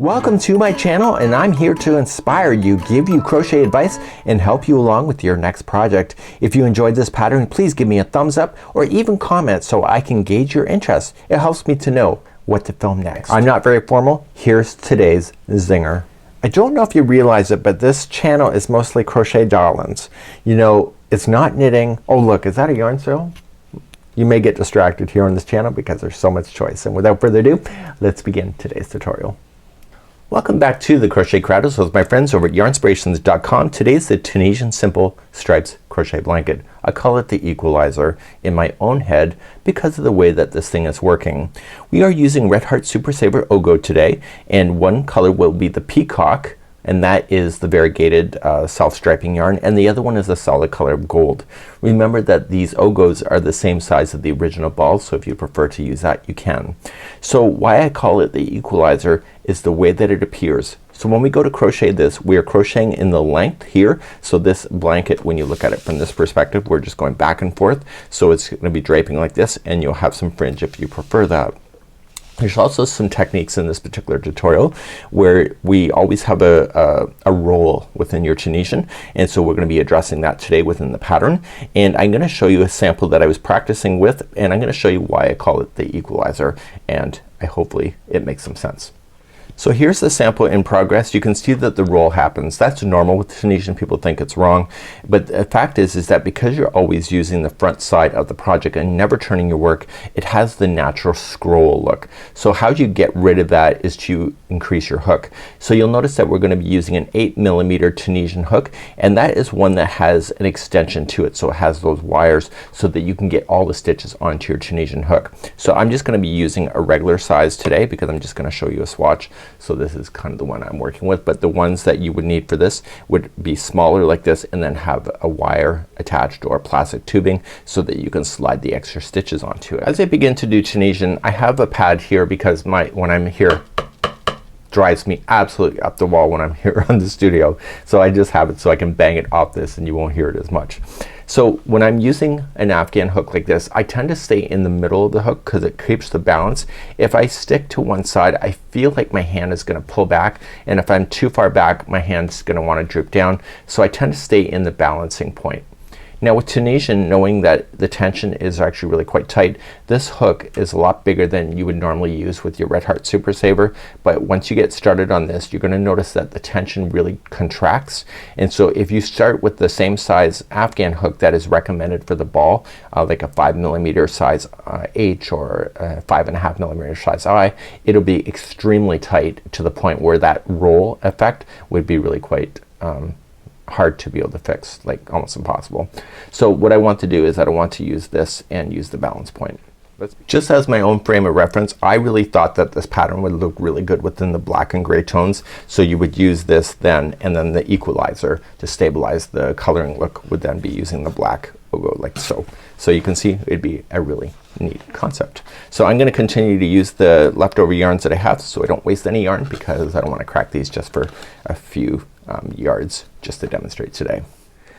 Welcome to my channel, and I'm here to inspire you, give you crochet advice, and help you along with your next project. If you enjoyed this pattern, please give me a thumbs up or even comment so I can gauge your interest. It helps me to know what to film next. I'm not very formal. Here's today's zinger. I don't know if you realize it, but this channel is mostly crochet darlings. You know, it's not knitting. Oh look, is that a yarn sale? You may get distracted here on this channel because there's so much choice. And without further ado, let's begin today's tutorial. Welcome back to the Crochet Crowd with my friends over at yarnspirations.com. Today's the Tunisian Simple Stripes Crochet Blanket. I call it the Equalizer in my own head because of the way that this thing is working. We are using Red Heart Super Saver Ogo today, and one color will be the Peacock, and that is the variegated self-striping yarn, and the other one is a solid color of gold. Remember that these Ogos are the same size as the original balls, so if you prefer to use that, you can. So why I call it the Equalizer is the way that it appears. So when we go to crochet this, we are crocheting in the length here. So this blanket, when you look at it from this perspective, we're just going back and forth. So it's going to be draping like this, and you'll have some fringe if you prefer that. There's also some techniques in this particular tutorial where we always have a roll within your Tunisian, and so we're going to be addressing that today within the pattern. And I'm going to show you a sample that I was practicing with, and I'm going to show you why I call it the Equalizer, and hopefully it makes some sense. So here's the sample in progress. You can see that the roll happens. That's normal with Tunisian. People think it's wrong, but the fact is that because you're always using the front side of the project and never turning your work, it has the natural scroll look. So how you get rid of that is to increase your hook. So you'll notice that we're going to be using an 8mm Tunisian hook, and that is one that has an extension to it. So it has those wires so that you can get all the stitches onto your Tunisian hook. So I'm just going to be using a regular size today because I'm just going to show you a swatch. So this is kind of the one I'm working with, but the ones that you would need for this would be smaller like this, and then have a wire attached or plastic tubing so that you can slide the extra stitches onto it. As I begin to do Tunisian, I have a pad here because when I'm here, drives me absolutely up the wall when I'm here on the studio. So I just have it so I can bang it off this and you won't hear it as much. So when I'm using an Afghan hook like this, I tend to stay in the middle of the hook because it keeps the balance. If I stick to one side, I feel like my hand is going to pull back, and if I'm too far back, my hand's going to want to droop down. So I tend to stay in the balancing point. Now with Tunisian, knowing that the tension is actually really quite tight, this hook is a lot bigger than you would normally use with your Red Heart Super Saver, but once you get started on this, you're going to notice that the tension really contracts. And so if you start with the same size Afghan hook that is recommended for the ball, like a 5mm size H or a 5.5mm size I, it'll be extremely tight to the point where that roll effect would be really quite hard to be able to fix, like almost impossible. So what I want to do is that I want to use this and use the balance point. Just as my own frame of reference, I really thought that this pattern would look really good within the black and gray tones, so you would use this then, and then the Equalizer to stabilize the coloring look would then be using the black logo like so. So you can see it'd be a really neat concept. So I'm going to continue to use the leftover yarns that I have so I don't waste any yarn, because I don't want to crack these just for a few yards just to demonstrate today.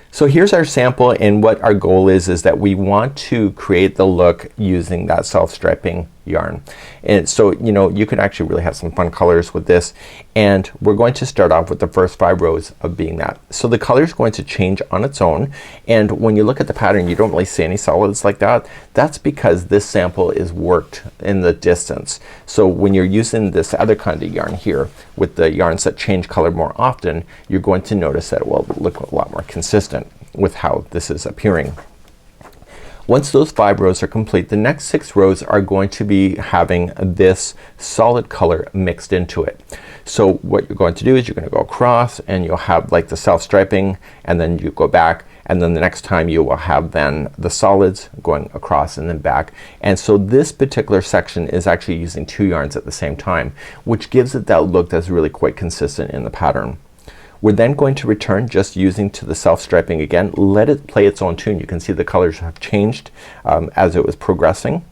So here's our sample, and what our goal is that we want to create the look using that self-striping yarn. And so you know, you can actually really have some fun colors with this, and we're going to start off with the first 5 rows of being that. So the color is going to change on its own, and when you look at the pattern you don't really see any solids like that. That's because this sample is worked in the distance. So when you're using this other kind of yarn here with the yarns that change color more often, you're going to notice that it will look a lot more consistent with how this is appearing. Once those 5 rows are complete, the next 6 rows are going to be having this solid color mixed into it. So what you're going to do is you're going to go across, and you'll have like the self-striping, and then you go back, and then the next time you will have then the solids going across and then back. And so this particular section is actually using 2 yarns at the same time, which gives it that look that's really quite consistent in the pattern. We're then going to return just using to the self-striping again. Let it play its own tune. You can see the colors have changed as it was progressing.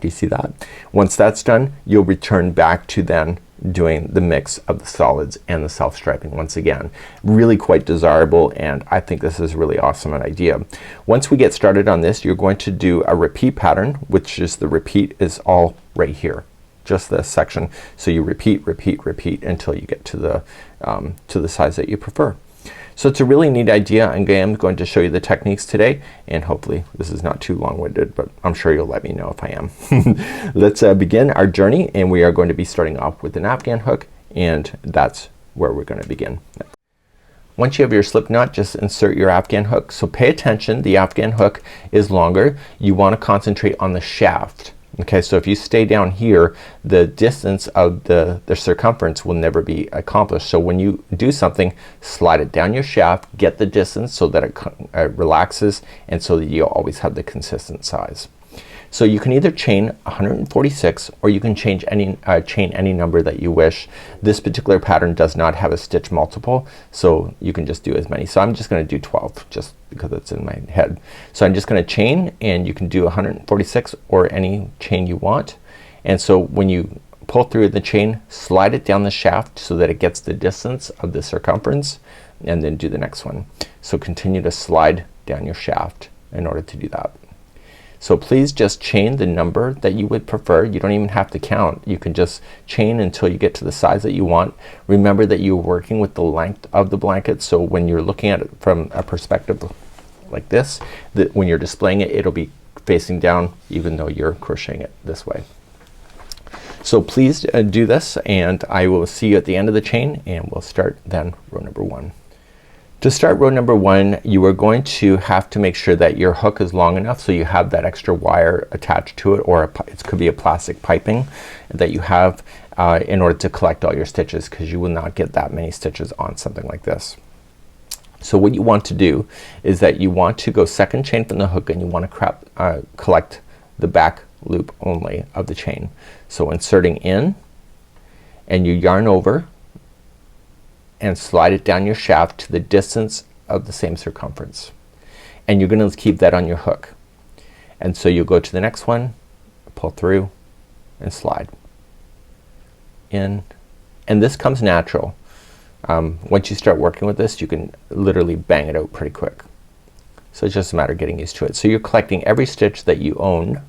Do you see that? Once that's done, you'll return back to then doing the mix of the solids and the self-striping once again. Really quite desirable, and I think this is really awesome an idea. Once we get started on this, you're going to do a repeat pattern, which is the repeat is all right here. just this section. So you repeat, repeat, repeat until you get to the size that you prefer. So it's a really neat idea. I'm going to show you the techniques today, and hopefully this is not too long-winded, but I'm sure you'll let me know if I am. Let's begin our journey, and we are going to be starting off with an Afghan hook, and that's where we're going to begin. Once you have your slip knot, just insert your Afghan hook. So pay attention, the Afghan hook is longer. You want to concentrate on the shaft. Okay, so if you stay down here, the distance of the circumference will never be accomplished. So when you do something, slide it down your shaft, get the distance so that it relaxes, and so that you'll always have the consistent size. So you can either chain 146 or you can chain any number that you wish. This particular pattern does not have a stitch multiple, so you can just do as many. So I'm just gonna do 12 just because it's in my head. So I'm just gonna chain, and you can do 146 or any chain you want. And so when you pull through the chain, slide it down the shaft so that it gets the distance of the circumference, and then do the next one. So continue to slide down your shaft in order to do that. So please just chain the number that you would prefer. You don't even have to count. You can just chain until you get to the size that you want. Remember that you're working with the length of the blanket, so when you're looking at it from a perspective like this, that when you're displaying it, it'll be facing down even though you're crocheting it this way. So please do this, and I will see you at the end of the chain, and we'll start then row number 1. To start row number 1, you are going to have to make sure that your hook is long enough so you have that extra wire attached to it, or it could be a plastic piping that you have in order to collect all your stitches, because you will not get that many stitches on something like this. So what you want to do is that you want to go second chain from the hook, and you want to collect the back loop only of the chain. So inserting in, and you yarn over and slide it down your shaft to the distance of the same circumference, and you're gonna keep that on your hook. And so you'll go to the next one, pull through, and slide in, and this comes natural. Once you start working with this, you can literally bang it out pretty quick. So it's just a matter of getting used to it. So you're collecting every stitch that you own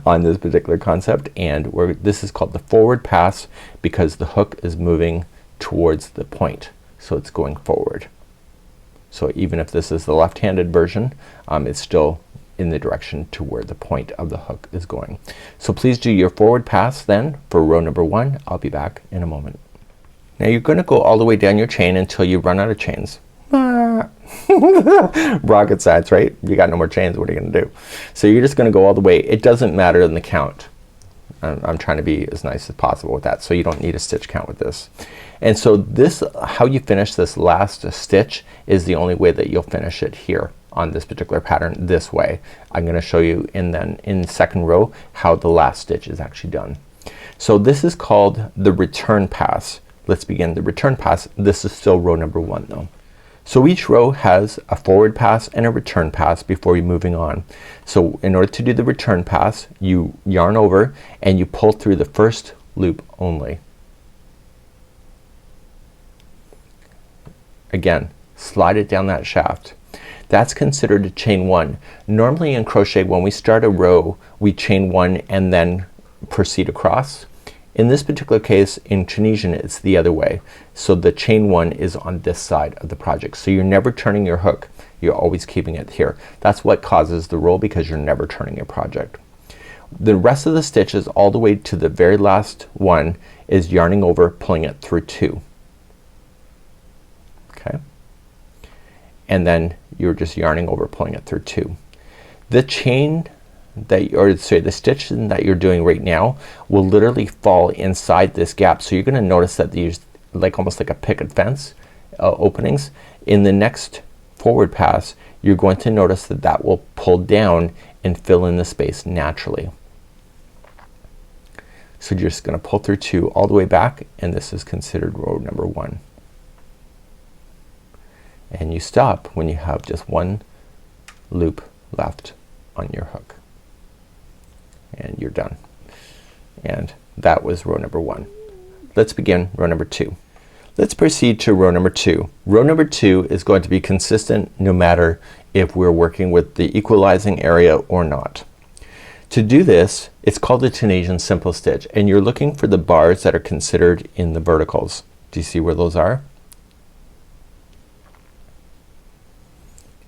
on this particular concept, and this is called the forward pass because the hook is moving towards the point, so it's going forward. So even if this is the left-handed version, it's still in the direction to where the point of the hook is going. So please do your forward pass then for row number 1. I'll be back in a moment. Now you're gonna go all the way down your chain until you run out of chains. Rocket science, right? You got no more chains, what are you gonna do? So you're just gonna go all the way. It doesn't matter in the count. I'm trying to be as nice as possible with that, so you don't need a stitch count with this. And so this, how you finish this last stitch is the only way that you'll finish it here on this particular pattern, this way. I'm gonna show you in second row how the last stitch is actually done. So this is called the return pass. Let's begin the return pass. This is still row number 1 though. So each row has a forward pass and a return pass before you're moving on. So in order to do the return pass, you yarn over and you pull through the first loop only. Again, slide it down that shaft. That's considered a chain 1. Normally in crochet, when we start a row, we chain 1 and then proceed across. In this particular case, in Tunisian, it's the other way. So the chain 1 is on this side of the project. So you're never turning your hook. You're always keeping it here. That's what causes the roll, because you're never turning your project. The rest of the stitches all the way to the very last one is yarning over, pulling it through 2. Okay. And then you're just yarning over, pulling it through 2. The chain that, or sorry, the stitch that you're doing right now will literally fall inside this gap. So you're gonna notice that these like almost like a picket fence openings. In the next forward pass, you're going to notice that that will pull down and fill in the space naturally. So you're just gonna pull through 2 all the way back, and this is considered row number 1. And you stop when you have just 1 loop left on your hook. And you're done. And that was row number 1. Let's begin row number 2. Let's proceed to row number 2. Row number 2 is going to be consistent no matter if we're working with the equalizing area or not. To do this, it's called a Tunisian simple stitch, and you're looking for the bars that are considered in the verticals. Do you see where those are?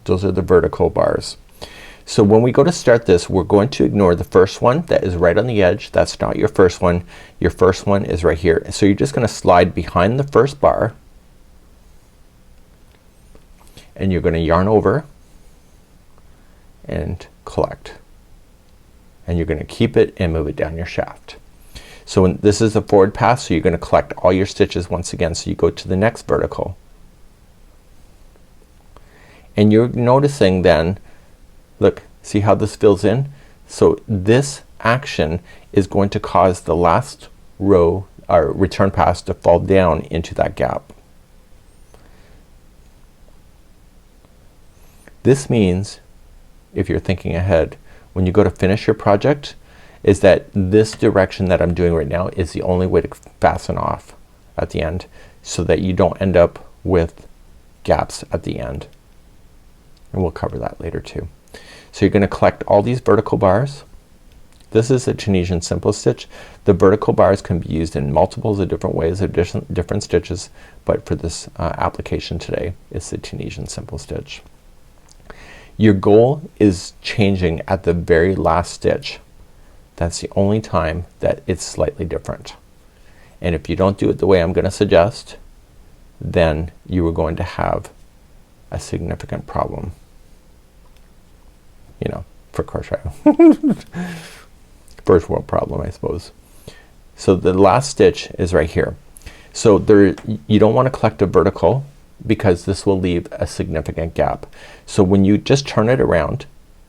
Those are the vertical bars. So when we go to start this, we're going to ignore the first one that is right on the edge. That's not your first one. Your first one is right here. So you're just gonna slide behind the first bar, and you're gonna yarn over and collect, and you're gonna keep it and move it down your shaft. So when this is the forward pass, so you're gonna collect all your stitches once again. So you go to the next vertical, and you're noticing then, look, see how this fills in? So this action is going to cause the last row or return pass to fall down into that gap. This means, if you're thinking ahead, when you go to finish your project, is that this direction that I'm doing right now is the only way to fasten off at the end, so that you don't end up with gaps at the end. And we'll cover that later too. So you're gonna collect all these vertical bars. This is a Tunisian simple stitch. The vertical bars can be used in multiples of different ways of different stitches, but for this application today, it's the Tunisian simple stitch. Your goal is changing at the very last stitch. That's the only time that it's slightly different. And if you don't do it the way I'm gonna suggest, then you are going to have a significant problem, you know, for crochet. First world problem, I suppose. So the last stitch is right here. So there, you don't want to collect a vertical because this will leave a significant gap. So when you just turn it around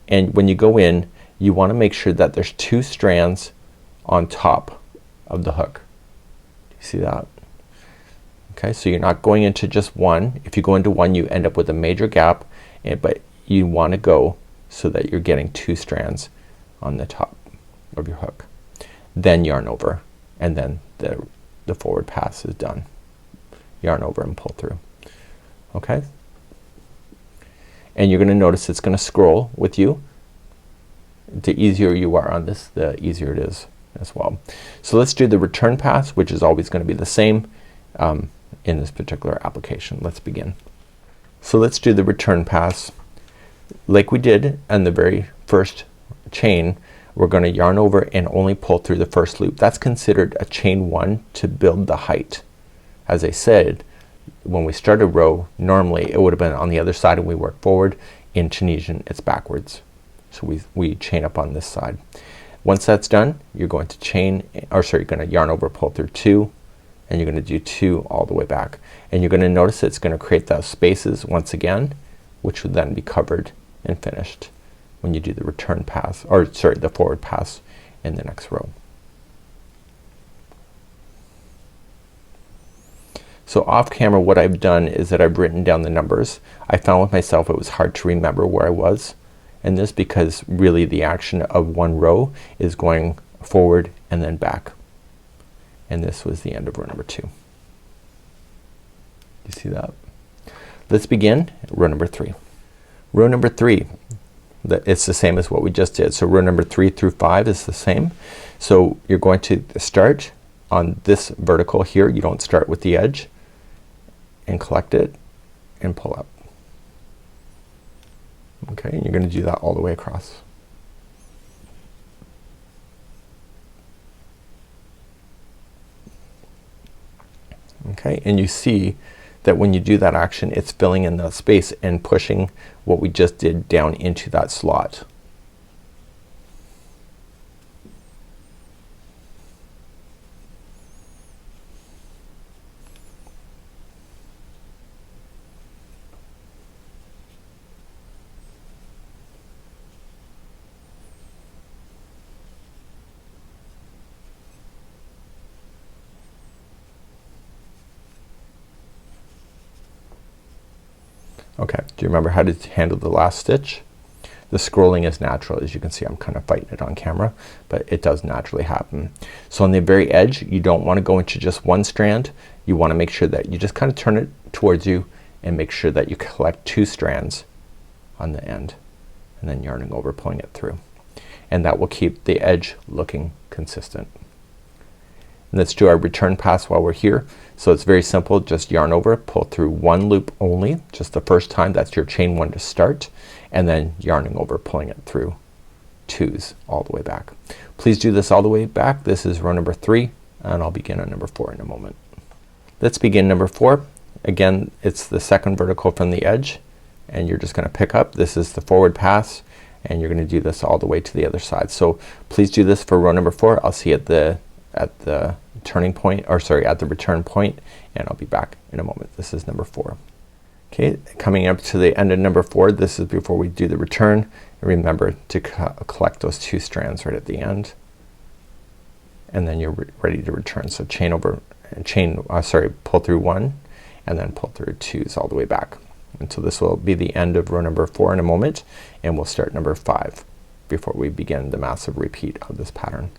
and when you go in, you want to make sure that there's 2 strands on top of the hook. Do you see that? Okay, so you're not going into just one. If you go into one, you end up with a major gap, but you want to go so that you're getting 2 strands on the top of your hook. Then yarn over, and then the forward pass is done. Yarn over and pull through. Okay, and you're gonna notice it's gonna scroll with you. The easier you are on this, the easier it is as well. So let's do the return pass, which is always gonna be the same in this particular application. Let's begin. So let's do the return pass like we did on the very first chain. We're gonna yarn over and only pull through the first loop. That's considered a chain 1 to build the height. As I said, when we start a row, normally it would have been on the other side and we work forward. In Tunisian, it's backwards. So we chain up on this side. Once that's done, you're going to chain, or sorry, you're gonna yarn over, pull through 2, and you're gonna do 2 all the way back. And you're gonna notice it's gonna create those spaces once again, which would then be covered and finished when you do the return pass, or sorry, the forward pass in the next row. So off camera, what I've done is that I've written down the numbers. I found with myself it was hard to remember where I was, and this because really the action of one row is going forward and then back. And this was the end of row number 2. You see that? Let's begin row number 3. Row number 3, it's the same as what we just did. So row number 3 through 5 is the same. So you're going to start on this vertical here. You don't start with the edge, and collect it and pull up. Okay, and you're gonna do that all the way across. Okay, and you see that when you do that action, it's filling in the space and pushing what we just did down into that slot. Okay, do you remember how to handle the last stitch? The scrolling is natural. As you can see, I'm kind of fighting it on camera, but it does naturally happen. So on the very edge, you don't want to go into just one strand. You want to make sure that you just kind of turn it towards you and make sure that you collect 2 strands on the end, and then yarning over, pulling it through. and that will keep the edge looking consistent. And let's do our return pass while we're here. So it's very simple, just yarn over, pull through one loop only, just the first time. That's your chain one to start, and then yarning over, pulling it through twos all the way back. Please do this all the way back. This is row number 3, and I'll begin on number 4 in a moment. Let's begin number 4. Again, it's the second vertical from the edge, and you're just gonna pick up. This is the forward pass, and you're gonna do this all the way to the other side. So please do this for row number 4. I'll see you at the turning point, or sorry, at the return point, and I'll be back in a moment. This is number 4. Okay, coming up to the end of number 4, this is before we do the return. Remember to collect those 2 strands right at the end, and then you're ready to return. So chain over, pull through 1 and then pull through 2s all the way back. And so this will be the end of row number 4 in a moment, and we'll start number 5 before we begin the massive repeat of this pattern.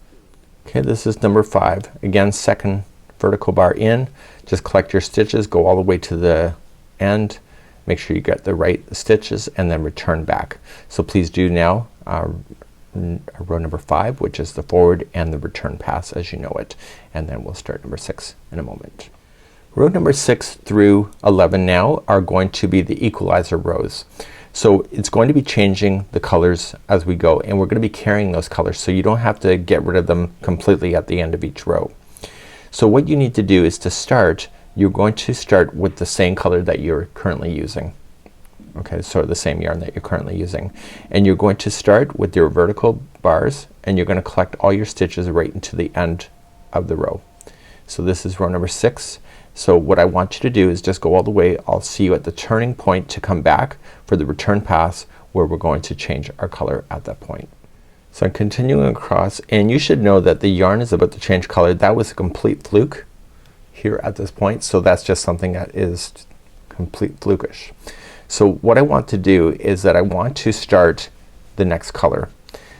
Okay, this is number 5. Again, second vertical bar in, just collect your stitches, go all the way to the end, make sure you get the right stitches, and then return back. So please do now row number 5, which is the forward and the return pass as you know it, and then we'll start number 6 in a moment. Row number 6 through 11 now are going to be the equalizer rows. So it's going to be changing the colors as we go, and we're gonna be carrying those colors, so you don't have to get rid of them completely at the end of each row. So what you need to do is to start, you're going to start with the same color that you're currently using. Okay, so the same yarn that you're currently using, and you're going to start with your vertical bars, and you're gonna collect all your stitches right into the end of the row. So this is row number 6. So what I want you to do is just go all the way. I'll see you at the turning point to come back for the return pass, where we're going to change our color at that point. So I'm continuing across, and you should know that the yarn is about to change color. That was a complete fluke here at this point, so that's just something that is complete flukish. So what I want to do is that I want to start the next color.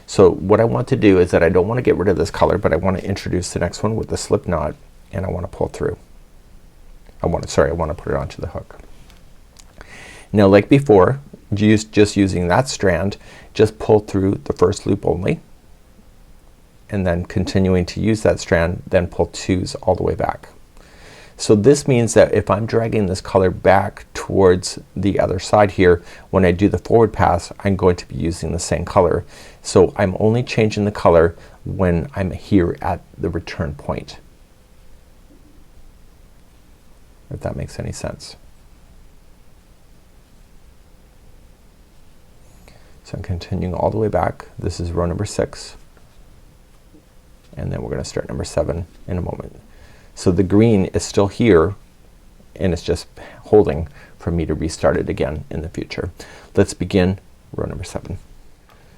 So what I want to do is that I don't want to get rid of this color, but I want to introduce the next one with the slip knot, and I want to pull through. I want to put it onto the hook. Now like before, just using that strand, just pull through the first loop only, and then continuing to use that strand, then pull 2s all the way back. So this means that if I'm dragging this color back towards the other side here, when I do the forward pass, I'm going to be using the same color. So I'm only changing the color when I'm here at the return point, if that makes any sense. So I'm continuing all the way back. This is row number 6, and then we're gonna start number 7 in a moment. So the green is still here, and it's just holding for me to restart it again in the future. Let's begin row number 7.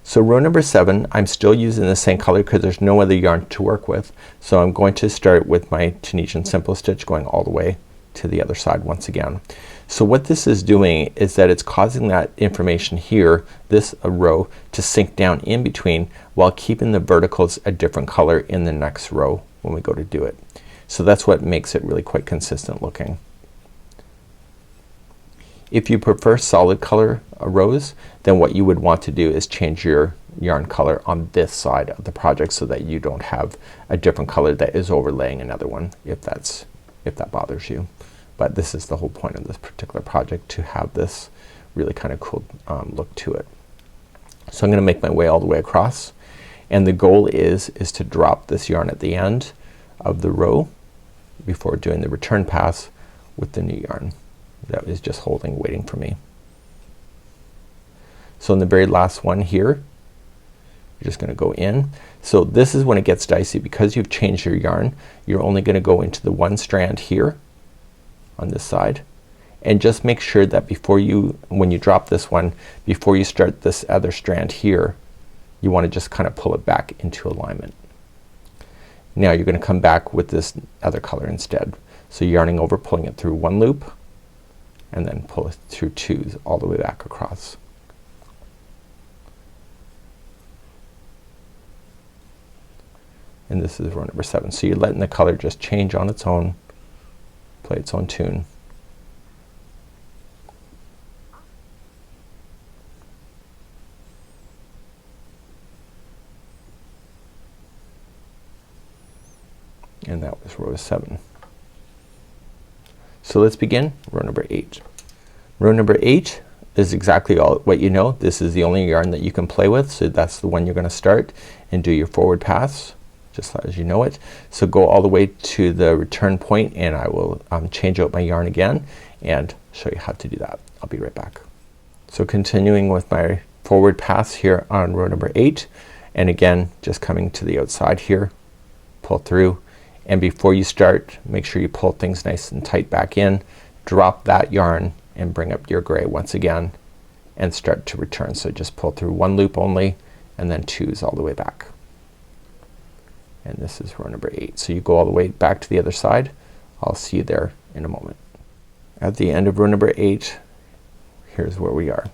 So row number 7, I'm still using the same color because there's no other yarn to work with. So I'm going to start with my Tunisian simple stitch, going all the way to the other side once again. So what this is doing is that it's causing that information here, this row, to sink down in between, while keeping the verticals a different color in the next row when we go to do it. So that's what makes it really quite consistent looking. If you prefer solid color rows, then what you would want to do is change your yarn color on this side of the project, so that you don't have a different color that is overlaying another one, if that bothers you. But this is the whole point of this particular project, to have this really kind of cool look to it. So I'm gonna make my way all the way across, and the goal is to drop this yarn at the end of the row before doing the return pass with the new yarn that is just holding, waiting for me. So in the very last one here, you're just gonna go in. So this is when it gets dicey, because you've changed your yarn. You're only gonna go into the one strand here on this side, and just make sure that before you, when you drop this one, before you start this other strand here, you want to just kind of pull it back into alignment. Now you're gonna come back with this other color instead. So yarning over, pulling it through one loop, and then pull it through 2s all the way back across. And this is row number 7. So you're letting the color just change on its own, play its own tune. next row is 7. So let's begin row number 8. Row number 8 is exactly all what you know. This is the only yarn that you can play with, so that's the one you're gonna start and do your forward pass just as you know it. So go all the way to the return point and I will change out my yarn again and show you how to do that. I'll be right back. So continuing with my forward pass here on row number 8, and again just coming to the outside here, pull through, and before you start make sure you pull things nice and tight back in, drop that yarn and bring up your gray once again and start to return. So just pull through 1 loop only and then 2s all the way back. And this is row number 8. So you go all the way back to the other side. I'll see you there in a moment. At the end of row number 8, here's where we are.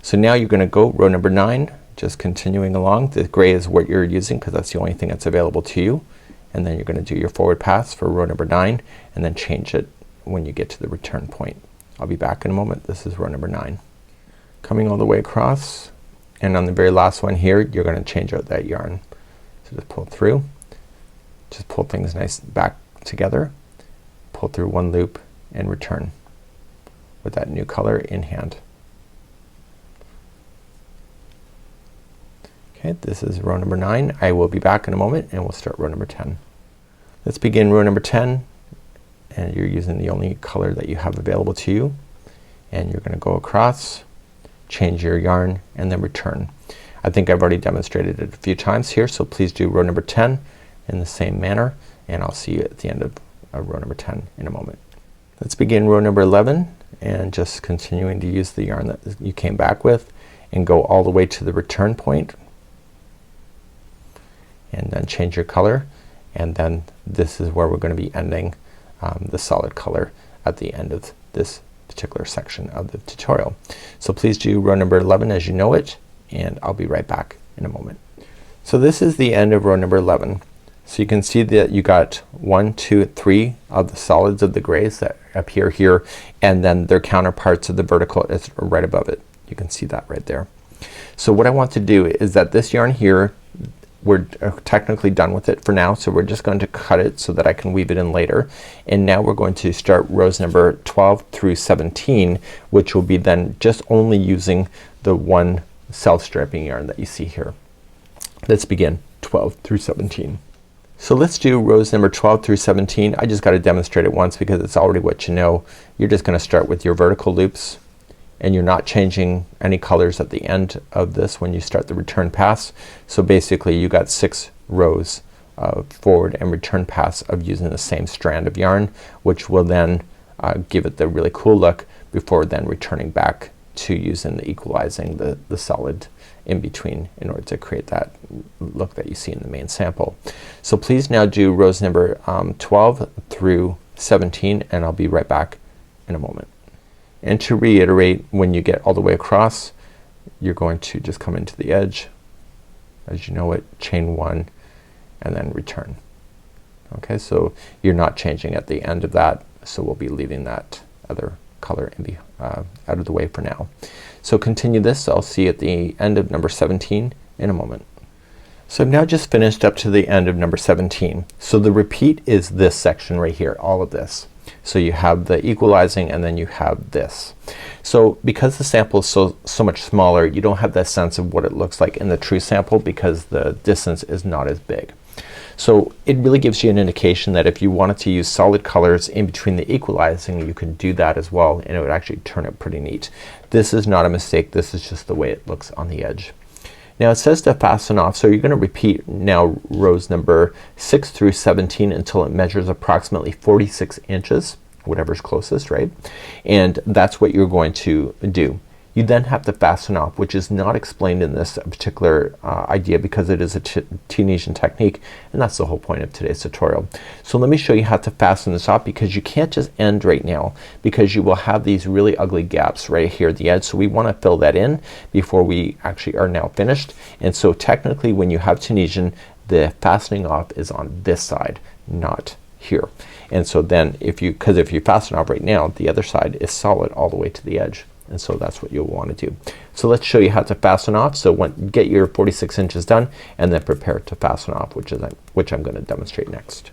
So now you're gonna go row number 9, just continuing along. The gray is what you're using because that's the only thing that's available to you. And then you're gonna do your forward pass for row number 9 and then change it when you get to the return point. I'll be back in a moment. This is row number 9. Coming all the way across, and on the very last one here you're gonna change out that yarn. So just pull through, just pull things nice back together, pull through 1 loop and return with that new color in hand. Okay, this is row number 9. I will be back in a moment and we'll start row number 10. Let's begin row number 10, and you're using the only color that you have available to you, and you're gonna go across, change your yarn and then return. I think I've already demonstrated it a few times here, so please do row number 10 in the same manner and I'll see you at the end of row number 10 in a moment. Let's begin row number 11 and just continuing to use the yarn that you came back with and go all the way to the return point and then change your color, and then this is where we're gonna be ending the solid color at the end of this particular section of the tutorial. So please do row number 11 as you know it, and I'll be right back in a moment. So this is the end of row number 11. So you can see that you got 1, 2, 3 of the solids of the grays that appear here, and then their counterparts of the vertical is right above it. You can see that right there. So what I want to do is that this yarn here, we're technically done with it for now, so we're just going to cut it so that I can weave it in later. And now we're going to start rows number 12 through 17, which will be then just only using the one self-striping yarn that you see here. Let's begin 12 through 17. So let's do rows number 12 through 17. I just got to demonstrate it once because it's already what you know. You're just gonna start with your vertical loops, and you're not changing any colors at the end of this when you start the return pass. So basically you got 6 rows of forward and return pass of using the same strand of yarn, which will then give it the really cool look before then returning back to using the equalizing the solid in between in order to create that look that you see in the main sample. So please now do rows number 12 through 17 and I'll be right back in a moment. And to reiterate, when you get all the way across, you're going to just come into the edge as you know it, chain 1 and then return. Okay, so you're not changing at the end of that, so we'll be leaving that other color in out of the way for now. So continue this. I'll see you at the end of number 17 in a moment. So I've now just finished up to the end of number 17. So the repeat is this section right here, all of this. So you have the equalizing and then you have this. So because the sample is so much smaller, you don't have that sense of what it looks like in the true sample because the distance is not as big. So it really gives you an indication that if you wanted to use solid colors in between the equalizing, you could do that as well and it would actually turn out pretty neat. This is not a mistake, this is just the way it looks on the edge. Now it says to fasten off, so you're gonna repeat now rows number 6 through 17 until it measures approximately 46 inches, whatever's closest, right? And that's what you're going to do. You then have to fasten off, which is not explained in this particular idea because it is a Tunisian technique, and that's the whole point of today's tutorial. So let me show you how to fasten this off because you can't just end right now because you will have these really ugly gaps right here at the edge. So we want to fill that in before we actually are now finished. And so technically when you have Tunisian, the fastening off is on this side, not here. And so then if you fasten off right now, the other side is solid all the way to the edge. And so that's what you'll want to do. So let's show you how to fasten off. So get your 46 inches done and then prepare to fasten off, which I'm going to demonstrate next.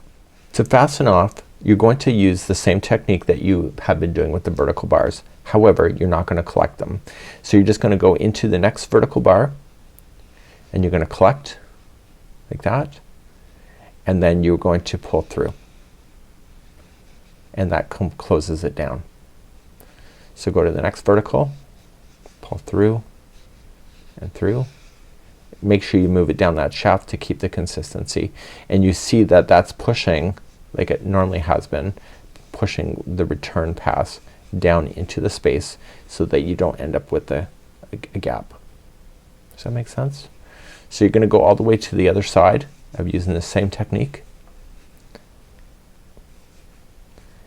To fasten off, you're going to use the same technique that you have been doing with the vertical bars. However, you're not going to collect them. So you're just going to go into the next vertical bar and you're going to collect like that, and then you're going to pull through, and that closes it down. So go to the next vertical, pull through and through. Make sure you move it down that shaft to keep the consistency, and you see that that's pushing, like it normally has been, pushing the return pass down into the space so that you don't end up with a gap. Does that make sense? So you're gonna go all the way to the other side of using the same technique,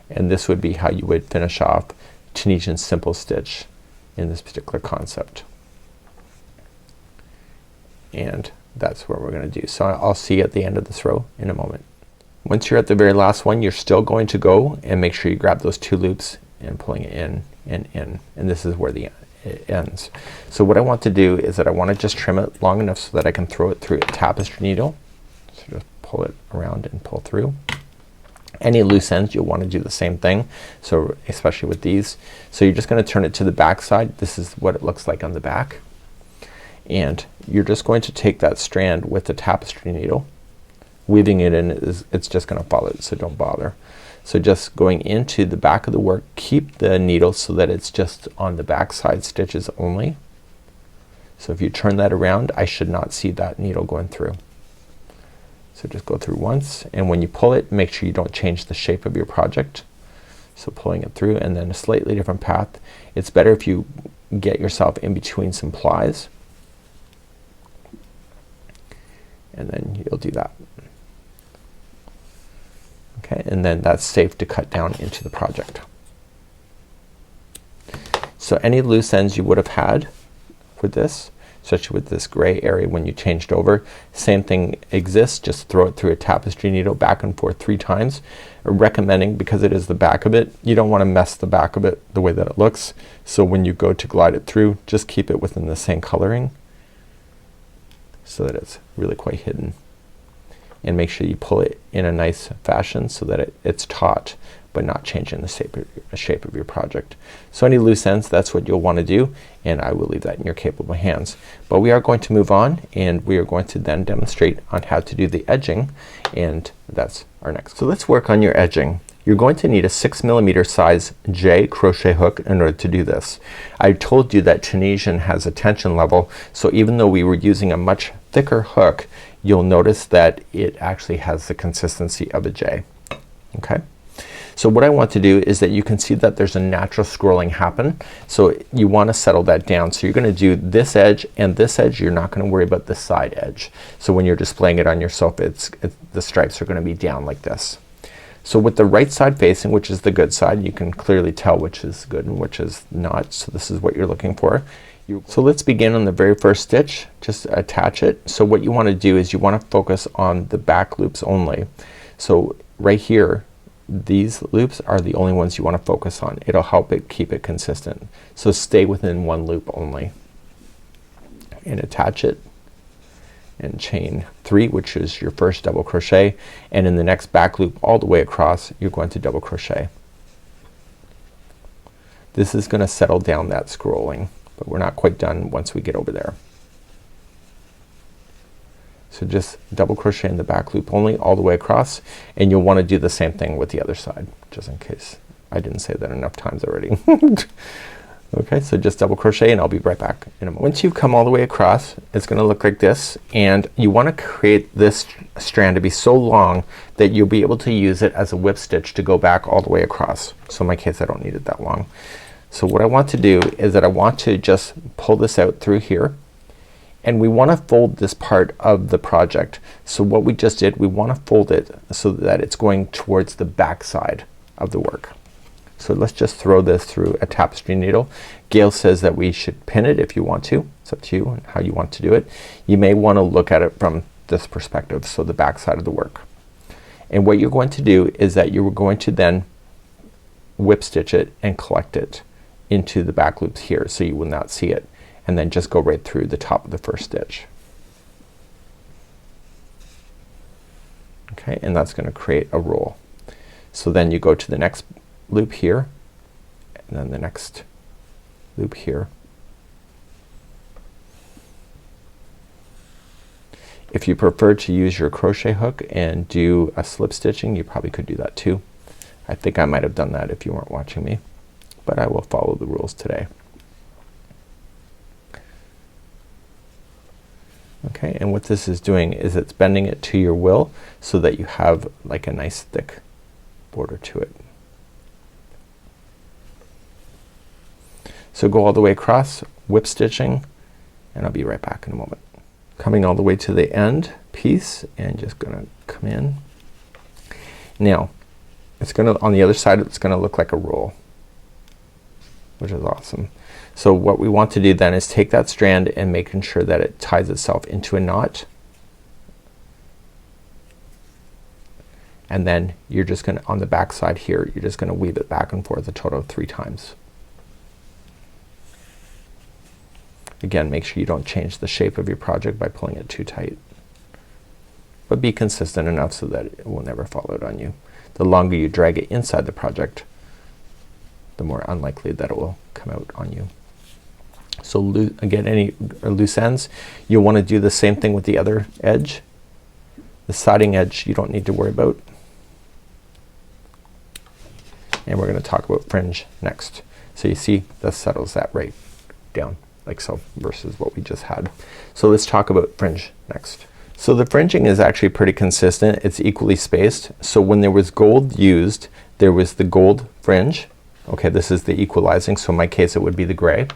and this would be how you would finish off Tunisian simple stitch in this particular concept. And that's what we're gonna do. So I'll see you at the end of this row in a moment. Once you're at the very last one, you're still going to go and make sure you grab those 2 loops and pulling it in and in, and this is where it ends. So what I want to do is that I want to just trim it long enough so that I can throw it through a tapestry needle. So just pull it around and pull through. Any loose ends you'll want to do the same thing, so especially with these. So you're just gonna turn it to the back side. This is what it looks like on the back, and you're just going to take that strand with the tapestry needle. Weaving it in it's just gonna follow it, so don't bother. So just going into the back of the work, keep the needle so that it's just on the back side stitches only. So if you turn that around, I should not see that needle going through. So just go through once, and when you pull it, make sure you don't change the shape of your project. So pulling it through, and then a slightly different path. It's better if you get yourself in between some plies, and then you'll do that. Okay, and then that's safe to cut down into the project. So any loose ends you would have had with this, especially with this gray area when you changed over, same thing exists, just throw it through a tapestry needle back and forth 3 times. Recommending, because it is the back of it, you don't want to mess the back of it the way that it looks, so when you go to glide it through, just keep it within the same coloring so that it's really quite hidden. And make sure you pull it in a nice fashion so that it's taut but not changing the shape of your project. So any loose ends, that's what you'll want to do, and I will leave that in your capable hands. But we are going to move on, and we are going to then demonstrate on how to do the edging, and that's our next. So let's work on your edging. You're going to need a 6mm size J crochet hook in order to do this. I told you that Tunisian has a tension level, so even though we were using a much thicker hook, you'll notice that it actually has the consistency of a J. Okay, so what I want to do is that you can see that there's a natural scrolling happen, so you want to settle that down. So you're gonna do this edge and this edge. You're not gonna worry about the side edge. So when you're displaying it on yourself, the stripes are gonna be down like this. So with the right side facing, which is the good side, you can clearly tell which is good and which is not. So this is what you're looking for. So let's begin on the very first stitch. Just attach it. So what you want to do is you want to focus on the back loops only. So right here, these loops are the only ones you want to focus on. It'll help it keep it consistent. So stay within one loop only, and attach it, and chain 3, which is your first double crochet, and in the next back loop all the way across you're going to double crochet. This is gonna settle down that scrolling, but we're not quite done once we get over there. So just double crochet in the back loop only all the way across, and you'll want to do the same thing with the other side, just in case I didn't say that enough times already. Okay, so just double crochet, and I'll be right back in a moment. Once you've come all the way across, it's gonna look like this, and you want to create this strand to be so long that you'll be able to use it as a whip stitch to go back all the way across. So in my case I don't need it that long. So what I want to do is that I want to just pull this out through here, and we want to fold this part of the project. So what we just did, we want to fold it so that it's going towards the back side of the work. So let's just throw this through a tapestry needle. Gail says that we should pin it if you want to. It's up to you and how you want to do it. You may want to look at it from this perspective, so the back side of the work. And what you're going to do is that you're going to then whip stitch it and collect it into the back loops here so you will not see it, and then just go right through the top of the first stitch. Okay, and that's gonna create a roll. So then you go to the next loop here, and then the next loop here. If you prefer to use your crochet hook and do a slip stitching, you probably could do that too. I think I might have done that if you weren't watching me, but I will follow the rules today. Okay, and what this is doing is it's bending it to your will so that you have like a nice thick border to it. So go all the way across, whip stitching, and I'll be right back in a moment. Coming all the way to the end piece and just gonna come in. Now it's gonna, on the other side it's gonna look like a roll, which is awesome. So what we want to do then is take that strand and making sure that it ties itself into a knot, and then you're just gonna, on the back side here, you're just gonna weave it back and forth a total of 3 times. Again, make sure you don't change the shape of your project by pulling it too tight, but be consistent enough so that it will never fall out on you. The longer you drag it inside the project, the more unlikely that it will come out on you. So again, any loose ends, you'll want to do the same thing with the other edge. The siding edge you don't need to worry about. And we're gonna talk about fringe next. So you see this settles that right down like so versus what we just had. So let's talk about fringe next. So the fringing is actually pretty consistent. It's equally spaced. So when there was gold used, there was the gold fringe. Okay, this is the equalizing, so in my case it would be the gray,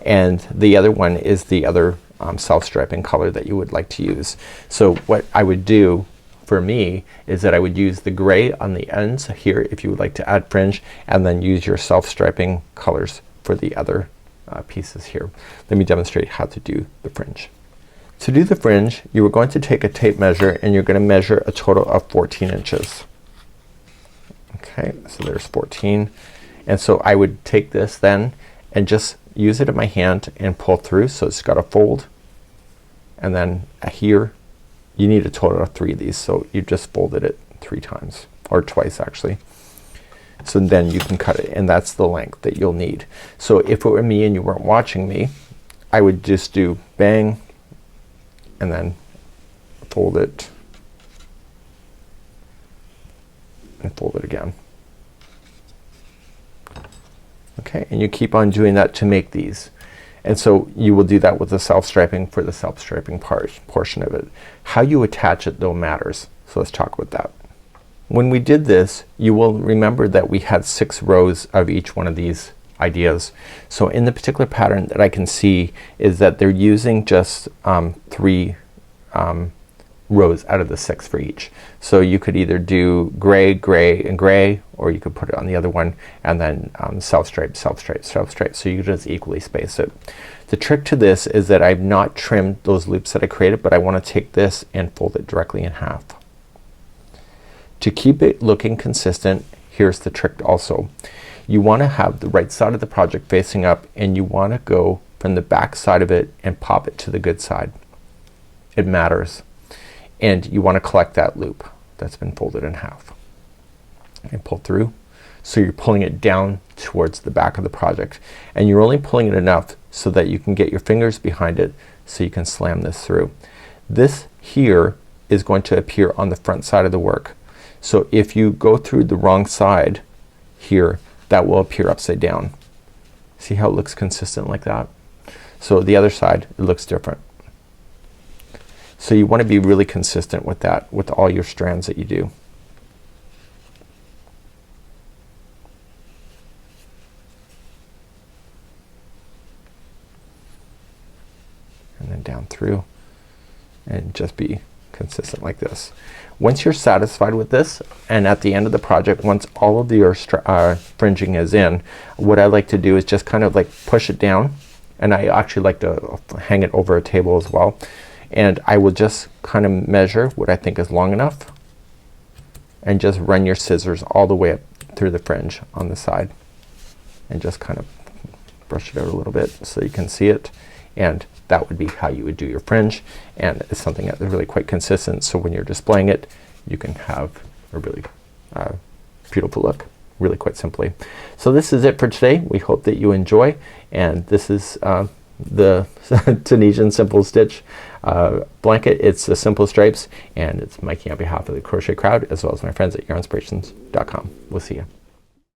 and the other one is the other self-striping color that you would like to use. So what I would do for me is that I would use the gray on the ends here if you would like to add fringe, and then use your self-striping colors for the other pieces here. Let me demonstrate how to do the fringe. To do the fringe, you are going to take a tape measure and you're gonna measure a total of 14 inches. Okay, so there's 14. And so I would take this then and just use it in my hand and pull through, so it's got a fold, and then here you need a total of 3 of these, so you just folded it 3 times or twice actually. So then you can cut it, and that's the length that you'll need. So if it were me and you weren't watching me, I would just do bang and then fold it and fold it again. Okay, and you keep on doing that to make these. And so you will do that with the self-striping for the self-striping portion of it. How you attach it though matters. So let's talk about that. When we did this, you will remember that we had 6 rows of each one of these ideas. So in the particular pattern that I can see is that they're using just 3 rows out of the 6 for each. So you could either do gray, gray, and gray, or you could put it on the other one and then self-stripe, self-stripe, self-stripe. So you just equally space it. The trick to this is that I've not trimmed those loops that I created, but I want to take this and fold it directly in half. To keep it looking consistent, here's the trick also. You want to have the right side of the project facing up, and you want to go from the back side of it and pop it to the good side. It matters. And you want to collect that loop that's been folded in half and pull through. So you're pulling it down towards the back of the project, and you're only pulling it enough so that you can get your fingers behind it so you can slam this through. This here is going to appear on the front side of the work. So if you go through the wrong side here, that will appear upside down. See how it looks consistent like that? So the other side, it looks different. So you want to be really consistent with that, with all your strands that you do. And then down through, and just be consistent like this. Once you're satisfied with this, and at the end of the project, once all of your fringing is in, what I like to do is just kind of like push it down, and I actually like to hang it over a table as well. And I will just kind of measure what I think is long enough, and just run your scissors all the way up through the fringe on the side, and just kind of brush it out a little bit so you can see it. And that would be how you would do your fringe, and it's something that is really quite consistent, so when you're displaying it, you can have a really beautiful look, really quite simply. So this is it for today. We hope that you enjoy, and this is the Tunisian Simple Stitch Blanket. It's the Simple Stripes, and it's making on behalf of the Crochet Crowd as well as my friends at yarnspirations.com. We'll see you.